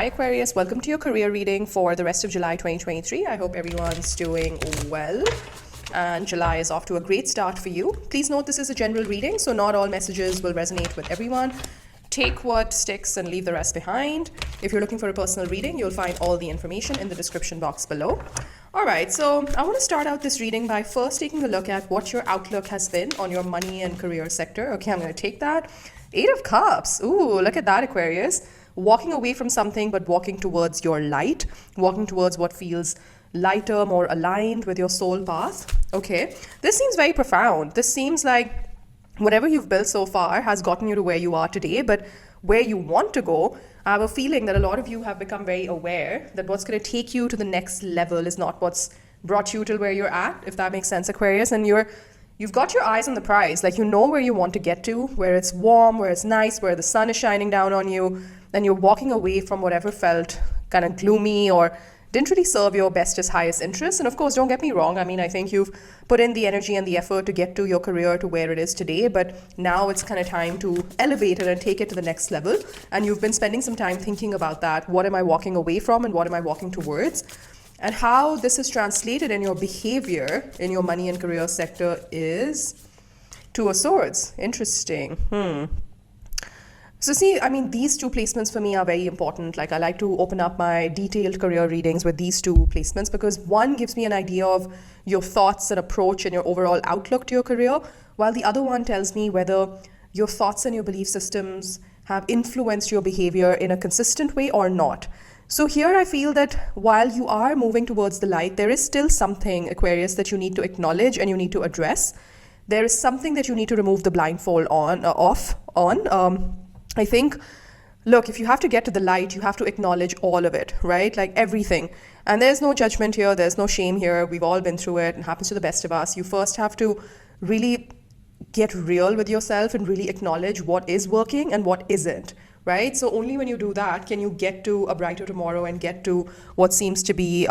Hi Aquarius, welcome to your career reading for the rest of July 2023. I hope everyone's doing well and July is off to a great start for you. Please note this is a general reading, so not all messages will resonate with everyone. Take what sticks and leave the rest behind. If you're looking for a personal reading, you'll find all the information in the description box below. Alright, so I want to start out this reading by first taking a look at what your outlook has been on your money and career sector. Okay, I'm going to take that. 8 of Cups. Ooh, look at that, Aquarius. Walking away from something, but walking towards your light, walking towards what feels lighter, more aligned with your soul path. Okay, this seems very profound. This seems like whatever you've built so far has gotten you to where you are today, but where you want to go, I have a feeling that a lot of you have become very aware that what's going to take you to the next level is not what's brought you till where you're at, if that makes sense, Aquarius. And you've got your eyes on the prize, like you know where you want to get to, where it's warm, where it's nice, where the sun is shining down on you, and you're walking away from whatever felt kind of gloomy or didn't really serve your bestest, highest interests. And of course, don't get me wrong, I mean, I think you've put in the energy and the effort to get to your career to where it is today, but now it's kind of time to elevate it and take it to the next level. And you've been spending some time thinking about that. What am I walking away from and what am I walking towards? And how this is translated in your behavior in your money and career sector is Two of Swords. Interesting. So see, I mean, these two placements for me are very important. Like I like to open up my detailed career readings with these two placements because one gives me an idea of your thoughts and approach and your overall outlook to your career, while the other one tells me whether your thoughts and your belief systems have influenced your behavior in a consistent way or not. So here I feel that while you are moving towards the light, there is still something, Aquarius, that you need to acknowledge and you need to address. There is something that you need to remove the blindfold off on. I think, look, if you have to get to the light, you have to acknowledge all of it, right? Like everything. And there's no judgment here. There's no shame here. We've all been through it. It happens to the best of us. You first have to really get real with yourself and really acknowledge what is working and what isn't, right? So only when you do that can you get to a brighter tomorrow and get to what seems to be,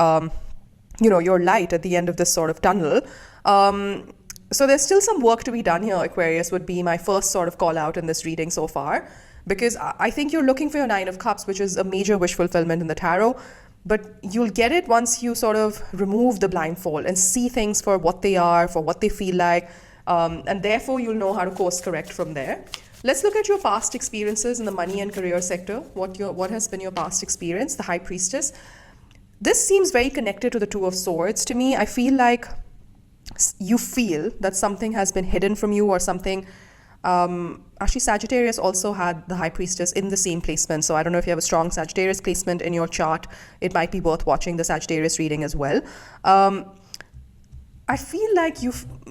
your light at the end of this sort of tunnel. So there's still some work to be done here, Aquarius, would be my first sort of call out in this reading so far. Because I think you're looking for your 9 of Cups, which is a major wish fulfillment in the tarot. But you'll get it once you sort of remove the blindfold and see things for what they are, for what they feel like. And therefore, you'll know how to course correct from there. Let's look at your past experiences in the money and career sector. What has been your past experience? The High Priestess. This seems very connected to the Two of Swords to me. I feel like you feel that something has been hidden from you or something. Actually, Sagittarius also had the High Priestess in the same placement. So I don't know if you have a strong Sagittarius placement in your chart. It might be worth watching the Sagittarius reading as well. I feel like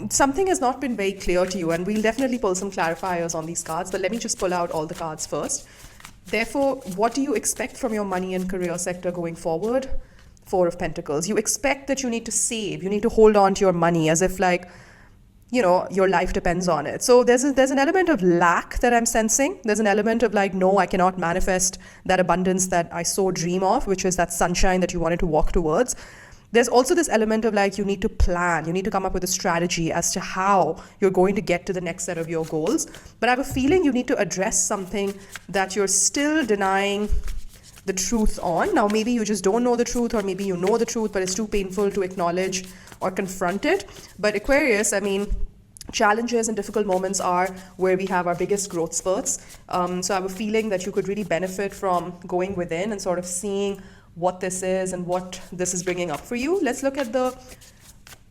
something has not been very clear to you, and we'll definitely pull some clarifiers on these cards, but let me just pull out all the cards first. Therefore, what do you expect from your money and career sector going forward? 4 of Pentacles. You expect that you need to save, you need to hold on to your money as if like, your life depends on it. So there's an element of lack that I'm sensing. There's an element of like, no, I cannot manifest that abundance that I so dream of, which is that sunshine that you wanted to walk towards. There's also this element of like, you need to plan, you need to come up with a strategy as to how you're going to get to the next set of your goals. But I have a feeling you need to address something that you're still denying the truth on. Now, maybe you just don't know the truth, or maybe you know the truth, but it's too painful to acknowledge or confront it. But Aquarius, I mean, challenges and difficult moments are where we have our biggest growth spurts. So I have a feeling that you could really benefit from going within and sort of seeing what this is and what this is bringing up for you. Let's look at the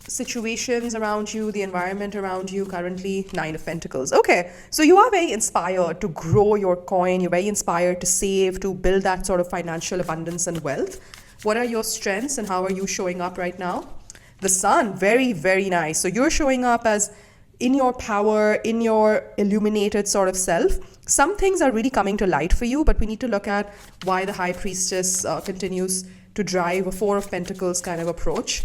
situations around you, the environment around you currently. 9 of Pentacles. Okay, so you are very inspired to grow your coin. You're very inspired to save, to build that sort of financial abundance and wealth. What are your strengths and how are you showing up right now? The Sun, very, very nice. So you're showing up as in your power, in your illuminated sort of self. Some things are really coming to light for you, but we need to look at why the High Priestess continues to drive a 4 of Pentacles kind of approach.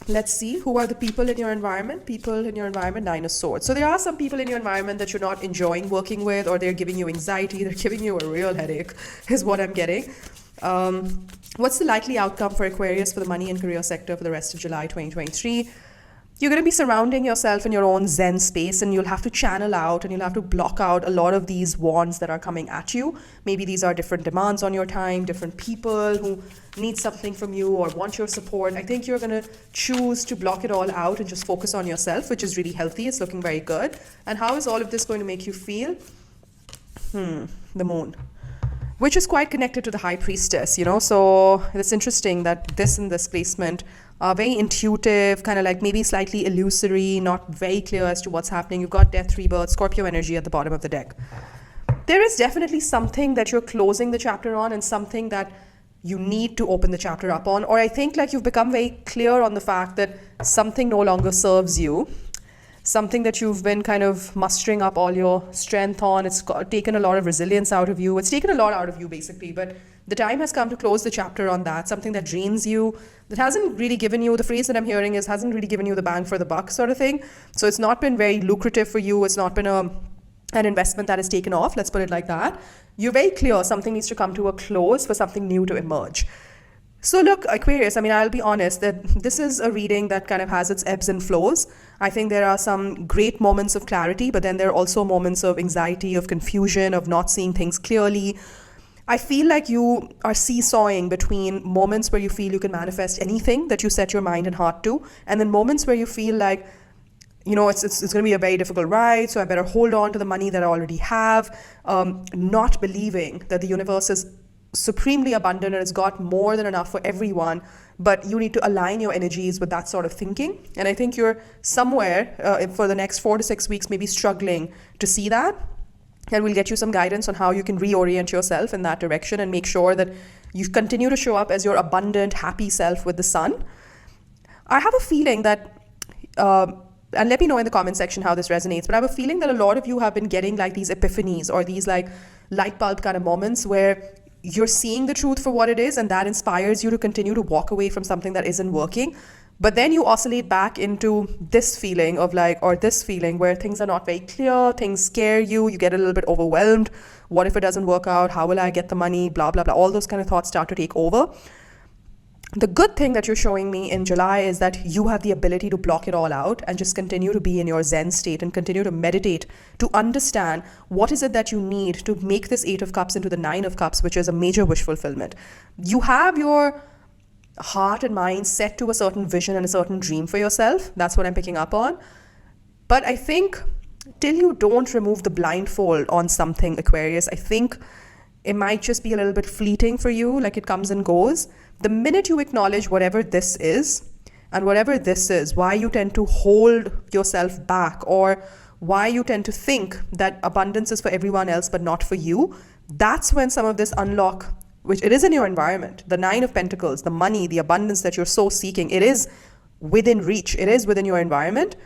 Let's see, who are the people in your environment? People in your environment, 9 of Swords. So there are some people in your environment that you're not enjoying working with, or they're giving you anxiety, they're giving you a real headache, is what I'm getting. What's the likely outcome for Aquarius for the money and career sector for the rest of July 2023? you're going to be surrounding yourself in your own Zen space, and you'll have to channel out and you'll have to block out a lot of these wands that are coming at you. Maybe these are different demands on your time, different people who need something from you or want your support. I think you're going to choose to block it all out and just focus on yourself, which is really healthy. It's looking very good. And how is all of this going to make you feel? The moon, which is quite connected to the high priestess, you know. So it's interesting that this and this placement are very intuitive, kind of like maybe slightly illusory, not very clear as to what's happening. You've got death, rebirth, Scorpio energy at the bottom of the deck. There is definitely something that you're closing the chapter on, and something that you need to open the chapter up on. Or I think like you've become very clear on the fact that something no longer serves you, something that you've been kind of mustering up all your strength on. It's taken a lot of resilience out of you. It's taken a lot out of you, basically. But the time has come to close the chapter on that, something that drains you, that hasn't really given you, the phrase that I'm hearing is, hasn't really given you the bang for the buck sort of thing. So it's not been very lucrative for you. It's not been an investment that has taken off. Let's put it like that. You're very clear something needs to come to a close for something new to emerge. So look, Aquarius, I mean, I'll be honest that this is a reading that kind of has its ebbs and flows. I think there are some great moments of clarity, but then there are also moments of anxiety, of confusion, of not seeing things clearly. I feel like you are seesawing between moments where you feel you can manifest anything that you set your mind and heart to, and then moments where you feel like, you know, it's going to be a very difficult ride, so I better hold on to the money that I already have, not believing that the universe is supremely abundant and it's got more than enough for everyone, but you need to align your energies with that sort of thinking. And I think you're somewhere for the next 4 to 6 weeks maybe struggling to see that. And we'll get you some guidance on how you can reorient yourself in that direction and make sure that you continue to show up as your abundant, happy self with the sun. I have a feeling that, and let me know in the comment section how this resonates, but I have a feeling that a lot of you have been getting like these epiphanies or these like light bulb kind of moments where you're seeing the truth for what it is, and that inspires you to continue to walk away from something that isn't working. But then you oscillate back into this feeling of like, or this feeling where things are not very clear, things scare you, you get a little bit overwhelmed. What if it doesn't work out? How will I get the money? Blah, blah, blah. All those kind of thoughts start to take over. The good thing that you're showing me in July is that you have the ability to block it all out and just continue to be in your Zen state and continue to meditate, to understand what is it that you need to make this 8 of Cups into the 9 of Cups, which is a major wish fulfillment. You have your heart and mind set to a certain vision and a certain dream for yourself. That's what I'm picking up on. But I think till you don't remove the blindfold on something, Aquarius, I think it might just be a little bit fleeting for you, like it comes and goes. The minute you acknowledge whatever this is, and whatever this is, why you tend to hold yourself back, or why you tend to think that abundance is for everyone else but not for you, that's when some of this unlock, which it is in your environment. The 9 of Pentacles, the money, the abundance that you're so seeking, it is within reach. It is within your environment.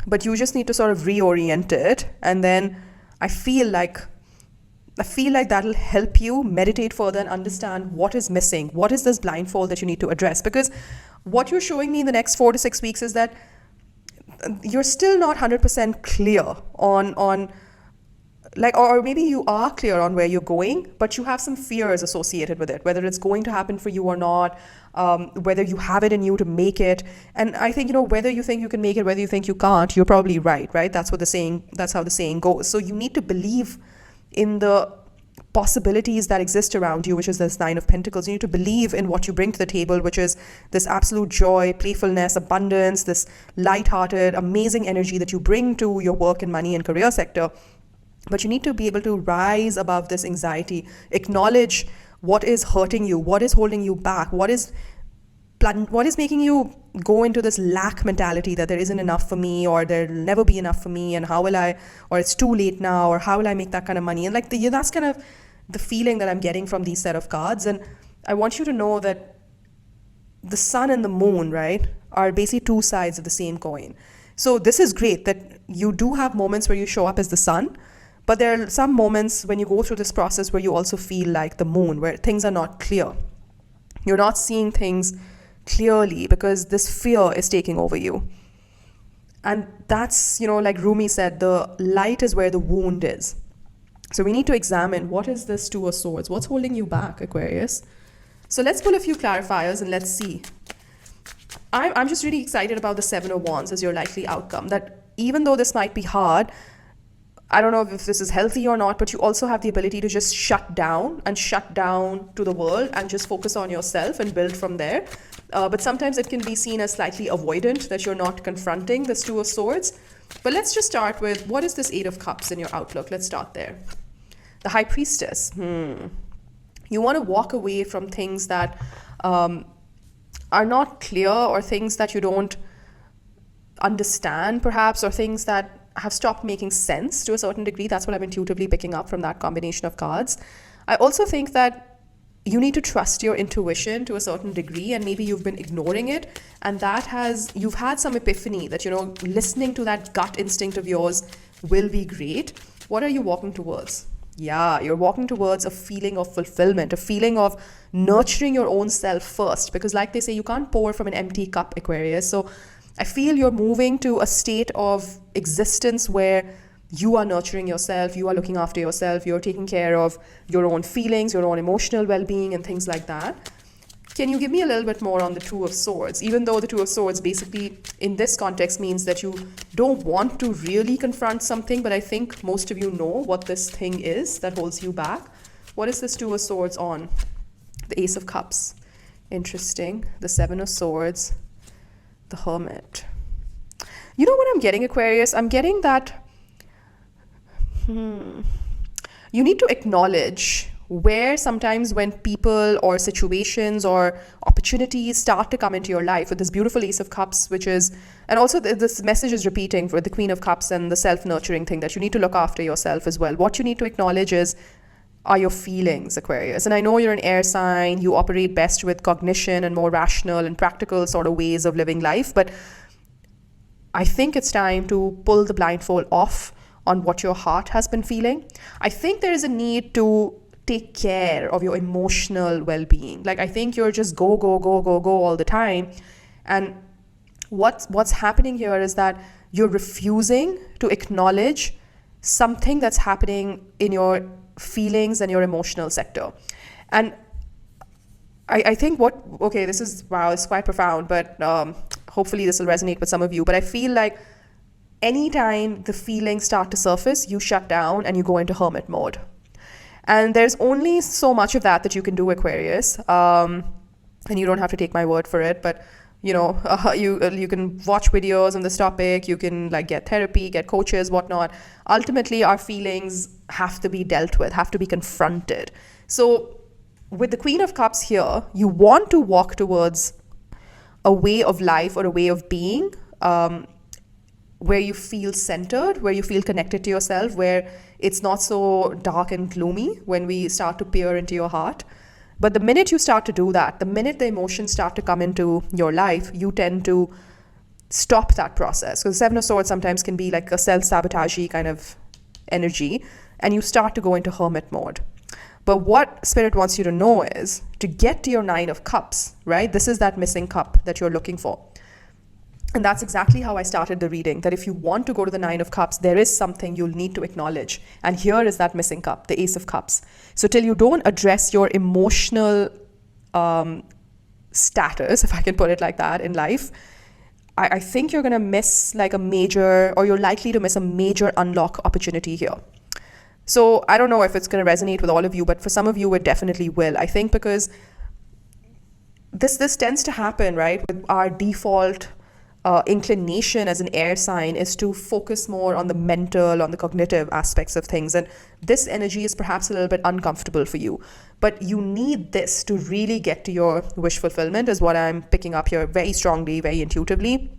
But you just need to sort of reorient it. And then I feel like that'll help you meditate further and understand what is missing. What is this blindfold that you need to address? Because what you're showing me in the next 4 to 6 weeks is that you're still not 100% clear on like, or maybe you are clear on where you're going, but you have some fears associated with it, whether it's going to happen for you or not, whether you have it in you to make it. And I think, you know, whether you think you can make it, whether you think you can't, you're probably right? That's how the saying goes. So you need to believe in the possibilities that exist around you, which is this 9 of Pentacles. You need to believe in what you bring to the table, which is this absolute joy, playfulness, abundance, this lighthearted, amazing energy that you bring to your work and money and career sector. But you need to be able to rise above this anxiety, acknowledge what is hurting you, what is holding you back, what is making you go into this lack mentality that there isn't enough for me, or there'll never be enough for me, and how will I, or it's too late now, or how will I make that kind of money? And like that's kind of the feeling that I'm getting from these set of cards. And I want you to know that the sun and the moon, right, are basically 2 sides of the same coin. So this is great that you do have moments where you show up as the sun, but there are some moments when you go through this process where you also feel like the moon, where things are not clear. You're not seeing things clearly because this fear is taking over you. And that's, you know, like Rumi said, the light is where the wound is. So we need to examine, what is this 2 of Swords? What's holding you back, Aquarius? So let's pull a few clarifiers and let's see I'm just really excited about the Seven of Wands as your likely outcome. That even though this might be hard, I don't know if this is healthy or not, but you also have the ability to just shut down to the world and just focus on yourself and build from there. But sometimes it can be seen as slightly avoidant, that you're not confronting this Two of Swords. But let's just start with, what is this Eight of Cups in your outlook? Let's start there. The High Priestess. You want to walk away from things that are not clear, or things that you don't understand perhaps, or things that have stopped making sense to a certain degree. That's what I'm intuitively picking up from that combination of cards. I also think that you need to trust your intuition to a certain degree, and maybe you've been ignoring it, and you've had some epiphany that, listening to that gut instinct of yours will be great. What are you walking towards? Yeah, you're walking towards a feeling of fulfillment, a feeling of nurturing your own self first, because like they say, you can't pour from an empty cup, Aquarius. So I feel you're moving to a state of existence where you are nurturing yourself, you are looking after yourself, you're taking care of your own feelings, your own emotional well-being, and things like that. Can you give me a little bit more on the Two of Swords? Even though the Two of Swords basically in this context means that you don't want to really confront something, but I think most of you know what this thing is that holds you back. What is this Two of Swords on? The Ace of Cups. Interesting. The Seven of Swords. The Hermit. You know what I'm getting, Aquarius? I'm getting that you need to acknowledge where sometimes when people or situations or opportunities start to come into your life with this beautiful Ace of Cups, which is, and also this message is repeating for the Queen of Cups and the self-nurturing thing, that you need to look after yourself as well. What you need to acknowledge are your feelings, Aquarius. And I know you're an air sign, you operate best with cognition and more rational and practical sort of ways of living life, but I think it's time to pull the blindfold off on what your heart has been feeling. I think there is a need to take care of your emotional well-being. Like, I think you're just go all the time. And what's happening here is that you're refusing to acknowledge something that's happening in your feelings and your emotional sector. And I think this is, wow, it's quite profound, but hopefully this will resonate with some of you. But I feel like anytime the feelings start to surface, you shut down and you go into hermit mode. And there's only so much of that you can do, Aquarius. And you don't have to take my word for it, but you can watch videos on this topic, you can get therapy, get coaches, whatnot. Ultimately, our feelings have to be dealt with, have to be confronted. So with the Queen of Cups here, you want to walk towards a way of life or a way of being where you feel centered, where you feel connected to yourself, where it's not so dark and gloomy when we start to peer into your heart. But the minute you start to do that, the minute the emotions start to come into your life, you tend to stop that process. Because the Seven of Swords sometimes can be like a self-sabotagey kind of energy, and you start to go into hermit mode. But what Spirit wants you to know is to get to your Nine of Cups, right? This is that missing cup that you're looking for. And that's exactly how I started the reading, that if you want to go to the Nine of Cups, there is something you'll need to acknowledge. And here is that missing cup, the Ace of Cups. So till you don't address your emotional status, if I can put it like that, in life, I think you're going to miss you're likely to miss a major unlock opportunity here. So I don't know if it's going to resonate with all of you, but for some of you, it definitely will. I think because this tends to happen, right, with our default inclination as an air sign is to focus more on the mental, on the cognitive aspects of things. And this energy is perhaps a little bit uncomfortable for you. But you need this to really get to your wish fulfillment, is what I'm picking up here very strongly, very intuitively.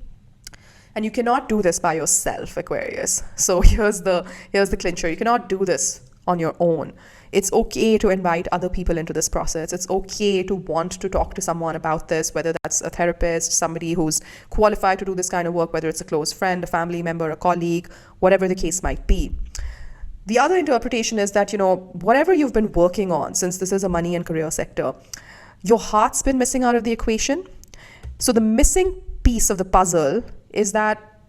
And you cannot do this by yourself, Aquarius. So here's the clincher. You cannot do this on your own. It's okay to invite other people into this process. It's okay to want to talk to someone about this, whether that's a therapist, somebody who's qualified to do this kind of work, whether it's a close friend, a family member, a colleague, whatever the case might be. The other interpretation is that, whatever you've been working on, since this is a money and career sector, your heart's been missing out of the equation. So the missing piece of the puzzle is that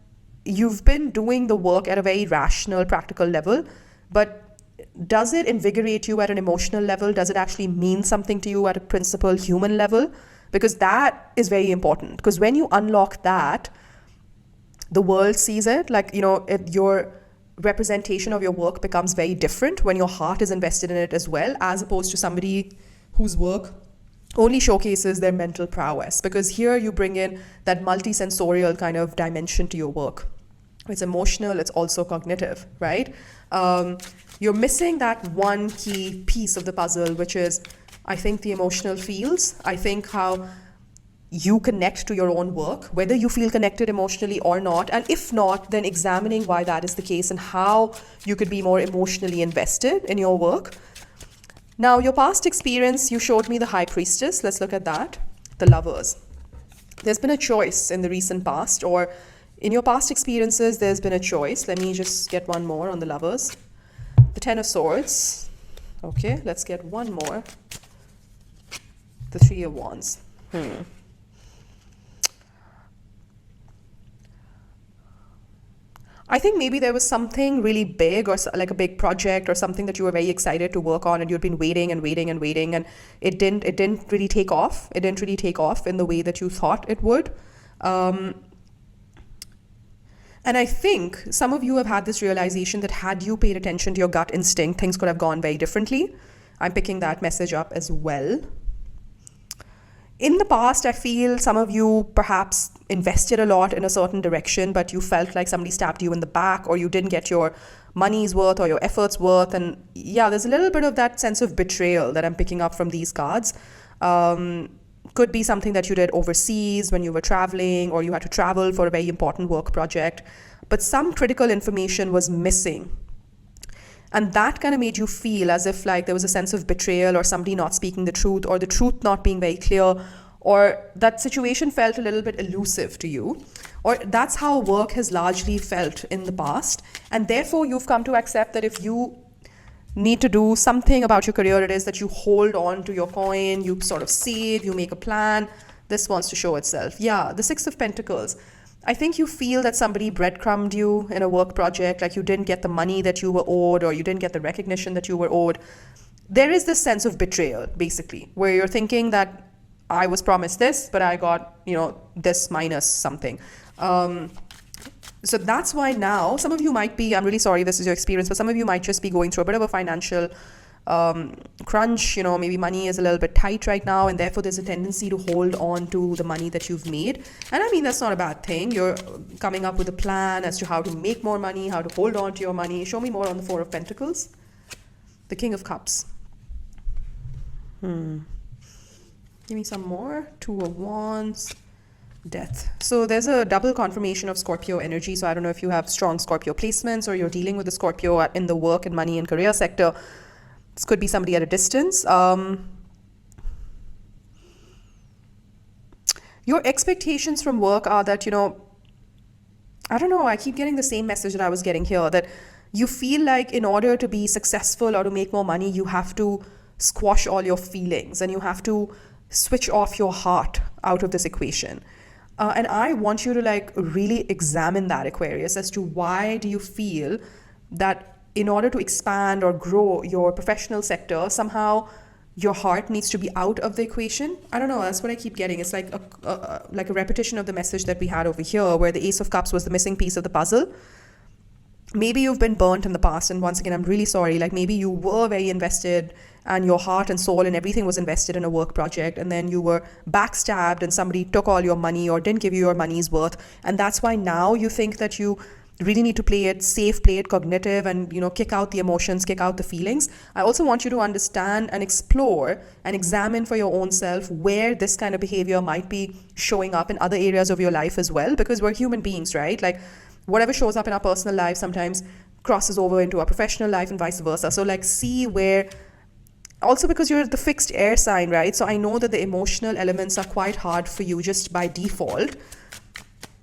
you've been doing the work at a very rational, practical level, but does it invigorate you at an emotional level? Does it actually mean something to you at a principal human level? because that is very important. Because when you unlock that, the world sees it, like, your representation of your work becomes very different when your heart is invested in it as well, as opposed to somebody whose work only showcases their mental prowess. Because here you bring in that multisensorial kind of dimension to your work. It's emotional, it's also cognitive, right? You're missing that one key piece of the puzzle, which is, I think, the emotional feels. I think how you connect to your own work, whether you feel connected emotionally or not. And if not, then examining why that is the case and how you could be more emotionally invested in your work. Now, your past experience, you showed me the High Priestess. Let's look at that. The Lovers. There's been a choice in the recent past, or in your past experiences, there's been a choice. Let me just get one more on the Lovers. The Ten of Swords. Okay, let's get one more. The Three of Wands. I think maybe there was something really big, or like a big project or something that you were very excited to work on, and you'd been waiting and waiting and waiting, and it didn't really take off. It didn't really take off in the way that you thought it would. And I think some of you have had this realization that had you paid attention to your gut instinct, things could have gone very differently. I'm picking that message up as well. In the past, I feel some of you perhaps invested a lot in a certain direction, but you felt like somebody stabbed you in the back, or you didn't get your money's worth or your effort's worth. And yeah, there's a little bit of that sense of betrayal that I'm picking up from these cards. Could be something that you did overseas when you were traveling, or you had to travel for a very important work project, but some critical information was missing. And that kind of made you feel as if like there was a sense of betrayal, or somebody not speaking the truth, or the truth not being very clear, or that situation felt a little bit elusive to you, or that's how work has largely felt in the past. And therefore you've come to accept that if you need to do something about your career, it is that you hold on to your coin, you sort of save, you make a plan. This wants to show itself. Yeah, the Six of Pentacles. I think you feel that somebody breadcrumbed you in a work project, like you didn't get the money that you were owed, or you didn't get the recognition that you were owed. There is this sense of betrayal, basically, where you're thinking that I was promised this, but I got, this minus something. So that's why now some of you might be, I'm really sorry this is your experience, but some of you might just be going through a bit of a financial crunch. Maybe money is a little bit tight right now, and therefore there's a tendency to hold on to the money that you've made. And I mean, that's not a bad thing. You're coming up with a plan as to how to make more money, how to hold on to your money. Show me more on the Four of Pentacles. The King of Cups. Give me some more. Two of Wands. Death. So there's a double confirmation of Scorpio energy. So I don't know if you have strong Scorpio placements, or you're dealing with the Scorpio in the work and money and career sector. This could be somebody at a distance. Your expectations from work are that, I don't know, I keep getting the same message that I was getting here, that you feel like in order to be successful or to make more money, you have to squash all your feelings, and you have to switch off your heart out of this equation. And I want you to really examine that, Aquarius, as to why do you feel that in order to expand or grow your professional sector, somehow your heart needs to be out of the equation. I don't know, that's what I keep getting. It's like a repetition of the message that we had over here, where the Ace of Cups was the missing piece of the puzzle. Maybe you've been burnt in the past, and once again, I'm really sorry. Maybe you were very invested, and your heart and soul and everything was invested in a work project, and then you were backstabbed and somebody took all your money or didn't give you your money's worth. And that's why now you think that you really need to play it safe, play it cognitive, and kick out the emotions, kick out the feelings. I also want you to understand and explore and examine for your own self where this kind of behavior might be showing up in other areas of your life as well, because we're human beings, right? Whatever shows up in our personal life sometimes crosses over into our professional life and vice versa. So see where, also because you're the fixed air sign, right? So I know that the emotional elements are quite hard for you just by default.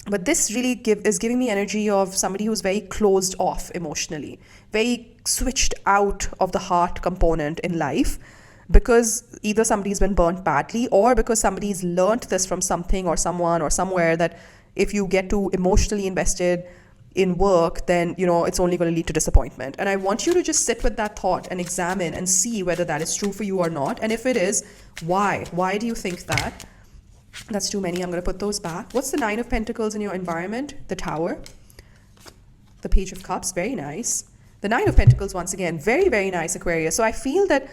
But this really is giving me energy of somebody who's very closed off emotionally, very switched out of the heart component in life, because either somebody's been burnt badly, or because somebody's learnt this from something or someone or somewhere, that if you get too emotionally invested in work, then, it's only going to lead to disappointment. And I want you to just sit with that thought and examine and see whether that is true for you or not. And if it is, why? Why do you think that? That's too many. I'm going to put those back. What's the Nine of Pentacles in your environment? The Tower. The Page of Cups. Very nice. The Nine of Pentacles, once again, very, very nice, Aquarius. So I feel that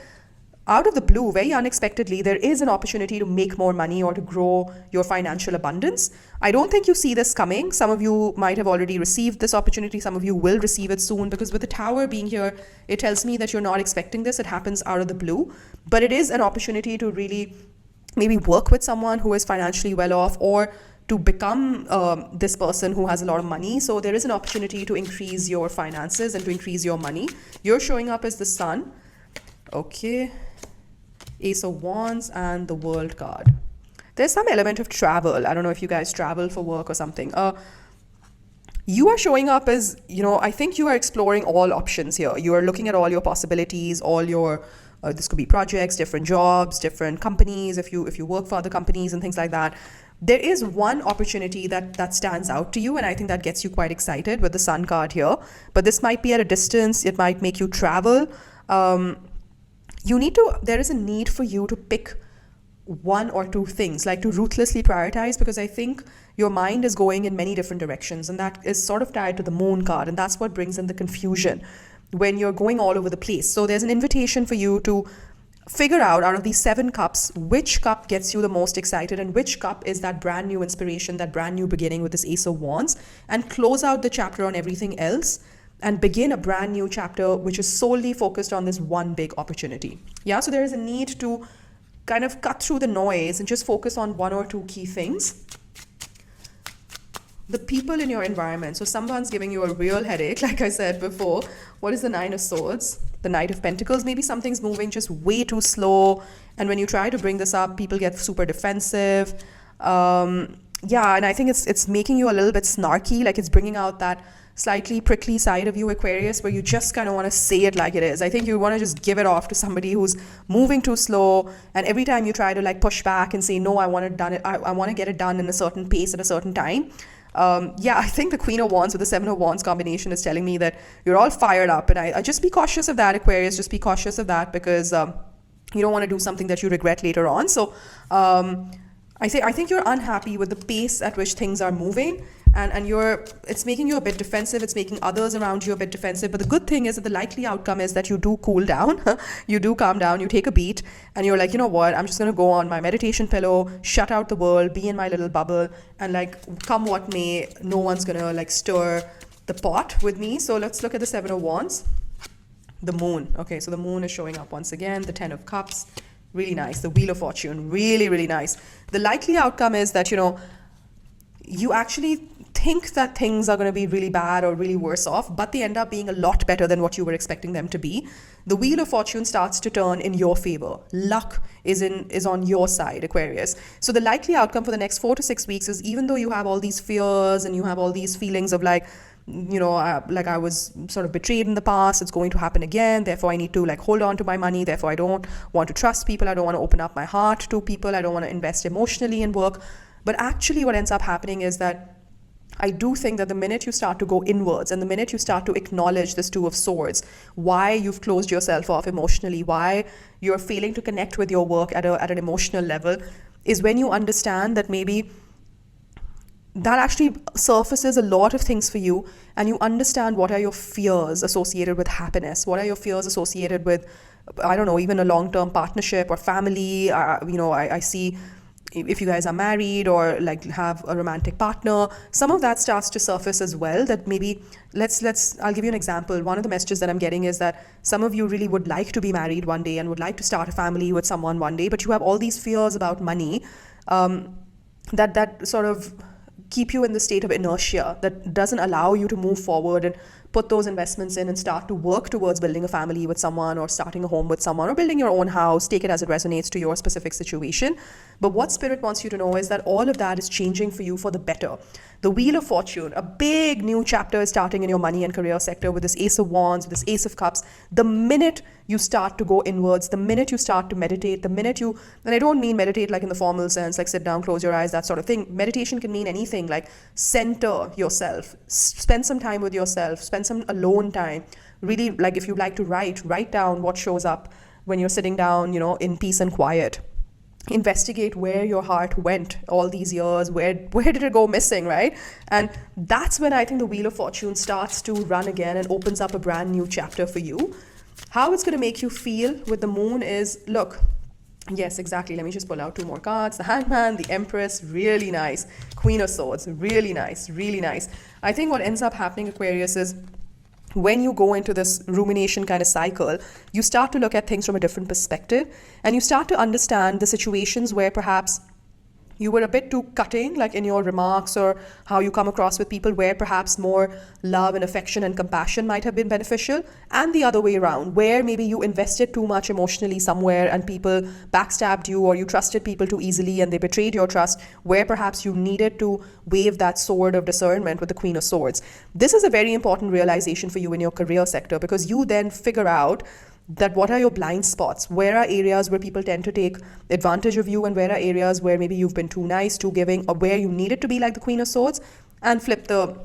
out of the blue, very unexpectedly, there is an opportunity to make more money or to grow your financial abundance. I don't think you see this coming. Some of you might have already received this opportunity. Some of you will receive it soon, because with the Tower being here, it tells me that you're not expecting this. It happens out of the blue. But it is an opportunity to really maybe work with someone who is financially well off, or to become this person who has a lot of money. So there is an opportunity to increase your finances and to increase your money. You're showing up as the Sun. Okay. Ace of Wands and the World card. There's some element of travel. I don't know if you guys travel for work or something. You are showing up as, I think you are exploring all options here. You are looking at all your possibilities, all your, this could be projects, different jobs, different companies, if you work for other companies and things like that. There is one opportunity that stands out to you, and I think that gets you quite excited with the Sun card here. But this might be at a distance. It might make you travel. There is a need for you to pick one or two things, like to ruthlessly prioritize, because I think your mind is going in many different directions, and that is sort of tied to the Moon card, and that's what brings in the confusion when you're going all over the place. So there's an invitation for you to figure out of these 7 cups, which cup gets you the most excited, and which cup is that brand new inspiration, that brand new beginning with this Ace of Wands, and close out the chapter on everything else and begin a brand new chapter which is solely focused on this one big opportunity. Yeah, so there is a need to kind of cut through the noise and just focus on one or two key things. The people in your environment. So someone's giving you a real headache, like I said before. What is the Nine of Swords? The Knight of Pentacles. Maybe something's moving just way too slow, and when you try to bring this up, people get super defensive. Yeah, and I think it's making you a little bit snarky, like it's bringing out that slightly prickly side of you, Aquarius, where you just kind of want to say it like it is. I think you want to just give it off to somebody who's moving too slow, and every time you try to like push back and say, no, I want to get it done in a certain pace at a certain time. Yeah, I think the Queen of Wands with the 7 of Wands combination is telling me that you're all fired up, and I just be cautious of that, Aquarius. Just be cautious of that, because you don't want to do something that you regret later on. So I think you're unhappy with the pace at which things are moving, and it's making you a bit defensive. It's making others around you a bit defensive. But the good thing is that the likely outcome is that you do cool down, you do calm down, you take a beat, and you're like, you know what, I'm just going to go on my meditation pillow, shut out the world, be in my little bubble, and like come what may, no one's going to like stir the pot with me. So let's look at the 7 of Wands. The Moon. Okay, so the Moon is showing up once again. The 10 of Cups. Really nice. The Wheel of Fortune. Really, really nice. The likely outcome is that, you actually think that things are going to be really bad or really worse off, but they end up being a lot better than what you were expecting them to be. The Wheel of Fortune starts to turn in your favor. Luck is on your side, Aquarius. So the likely outcome for the next 4 to 6 weeks is, even though you have all these fears and you have all these feelings of like, like I was sort of betrayed in the past, it's going to happen again, therefore I need to like hold on to my money, therefore I don't want to trust people, I don't want to open up my heart to people, I don't want to invest emotionally in work. But actually what ends up happening is that I do think that the minute you start to go inwards, and the minute you start to acknowledge this 2 of Swords, why you've closed yourself off emotionally, why you're failing to connect with your work at an emotional level, is when you understand that maybe that actually surfaces a lot of things for you, and you understand what are your fears associated with happiness, what are your fears associated with, I don't know, even a long-term partnership or family. I see if you guys are married or like have a romantic partner, some of that starts to surface as well. That maybe I'll give you an example. One of the messages that I'm getting is that some of you really would like to be married one day and would like to start a family with someone one day, but you have all these fears about money that sort of keep you in the state of inertia, that doesn't allow you to move forward and put those investments in and start to work towards building a family with someone, or starting a home with someone, or building your own house. Take it as it resonates to your specific situation. But what Spirit wants you to know is that all of that is changing for you for the better. The Wheel of Fortune, a big new chapter is starting in your money and career sector with this Ace of Wands, with this Ace of Cups. The minute you start to go inwards, the minute you start to meditate, the minute you, and I don't mean meditate like in the formal sense, like sit down, close your eyes, that sort of thing. Meditation can mean anything, like center yourself, spend some time with yourself, spend some alone time. Really, like if you like to write down what shows up when you're sitting down, in peace and quiet. investigate where your heart went all these years, where did it go missing, right? And that's when I think the Wheel of Fortune starts to run again and opens up a brand new chapter for you. How it's going to make you feel with the moon is, look, yes, exactly. Let me just pull out two more cards. The Hangman, the Empress, really nice. Queen of Swords, really nice, really nice. I think what ends up happening, Aquarius, is when you go into this rumination kind of cycle, you start to look at things from a different perspective, and you start to understand the situations where perhaps you were a bit too cutting, like in your remarks or how you come across with people, where perhaps more love and affection and compassion might have been beneficial, and the other way around, where maybe you invested too much emotionally somewhere and people backstabbed you, or you trusted people too easily and they betrayed your trust, where perhaps you needed to wave that sword of discernment with the Queen of Swords. This is a very important realization for you in your career sector, because you then figure out that what are your blind spots, where are areas where people tend to take advantage of you, and where are areas where maybe you've been too nice, too giving, or where you needed to be like the Queen of Swords, and flip the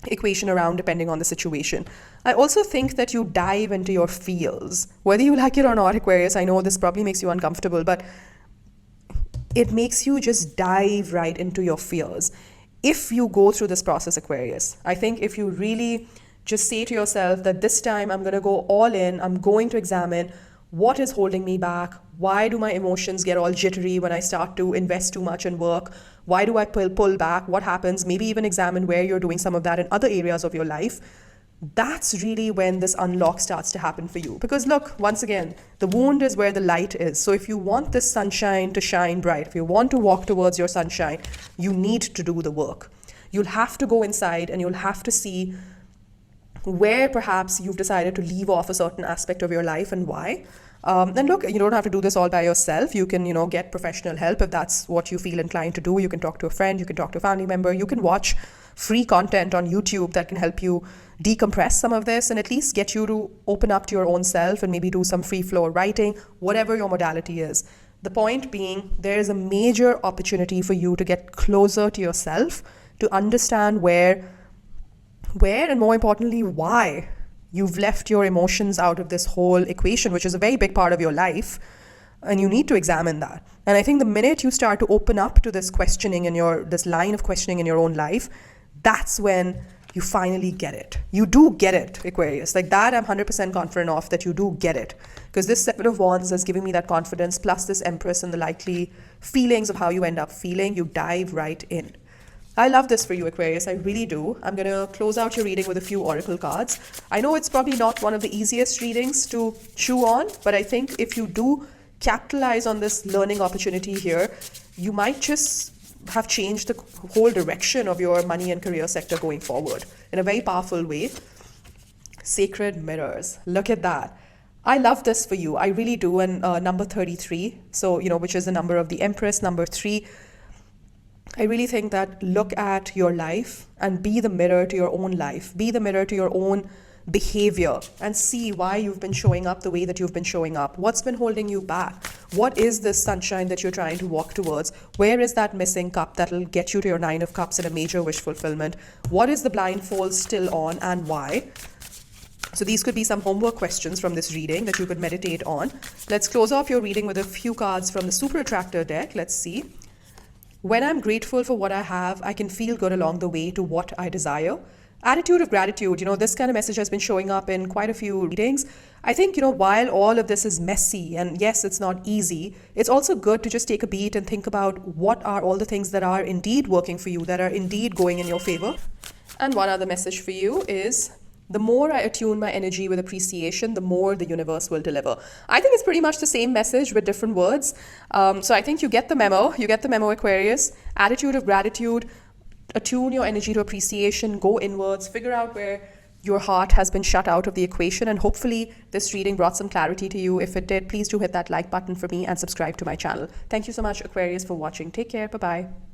equation around depending on the situation. I also think that you dive into your feels, whether you like it or not, Aquarius. I know this probably makes you uncomfortable, but it makes you just dive right into your fears. If you go through this process, Aquarius, I think if you really just say to yourself that this time I'm going to go all in, I'm going to examine what is holding me back, why do my emotions get all jittery when I start to invest too much in work, why do I pull back, what happens, maybe even examine where you're doing some of that in other areas of your life. That's really when this unlock starts to happen for you. Because look, once again, the wound is where the light is. So if you want this sunshine to shine bright, if you want to walk towards your sunshine, you need to do the work. You'll have to go inside and you'll have to see where perhaps you've decided to leave off a certain aspect of your life and why. And look, you don't have to do this all by yourself. You can, get professional help if that's what you feel inclined to do. You can talk to a friend, you can talk to a family member, you can watch free content on YouTube that can help you decompress some of this and at least get you to open up to your own self and maybe do some free flow writing, whatever your modality is. The point being, there is a major opportunity for you to get closer to yourself, to understand where and more importantly, why you've left your emotions out of this whole equation, which is a very big part of your life, and you need to examine that. And I think the minute you start to open up to this questioning in this line of questioning in your own life, that's when you finally get it. You do get it, Aquarius. Like that, I'm 100% confident of that you do get it. Because this Seven of Wands is giving me that confidence, plus this Empress and the likely feelings of how you end up feeling, you dive right in. I love this for you, Aquarius. I really do. I'm going to close out your reading with a few oracle cards. I know it's probably not one of the easiest readings to chew on, but I think if you do capitalize on this learning opportunity here, you might just have changed the whole direction of your money and career sector going forward in a very powerful way. Sacred mirrors. Look at that. I love this for you. I really do. And number 33, so, which is the number of the Empress, number 3. I really think that look at your life and be the mirror to your own life. Be the mirror to your own behavior and see why you've been showing up the way that you've been showing up. What's been holding you back? What is this sunshine that you're trying to walk towards? Where is that missing cup that'll get you to your 9 of Cups in a major wish fulfillment? What is the blindfold still on and why? So these could be some homework questions from this reading that you could meditate on. Let's close off your reading with a few cards from the Super Attractor deck. Let's see. When I'm grateful for what I have, I can feel good along the way to what I desire. Attitude of gratitude, this kind of message has been showing up in quite a few readings. I think, while all of this is messy and yes, it's not easy, it's also good to just take a beat and think about what are all the things that are indeed working for you, that are indeed going in your favor. And one other message for you is, the more I attune my energy with appreciation, the more the universe will deliver. I think it's pretty much the same message with different words. So I think you get the memo. You get the memo, Aquarius. Attitude of gratitude. Attune your energy to appreciation. Go inwards. Figure out where your heart has been shut out of the equation. And hopefully this reading brought some clarity to you. If it did, please do hit that like button for me and subscribe to my channel. Thank you so much, Aquarius, for watching. Take care. Bye-bye.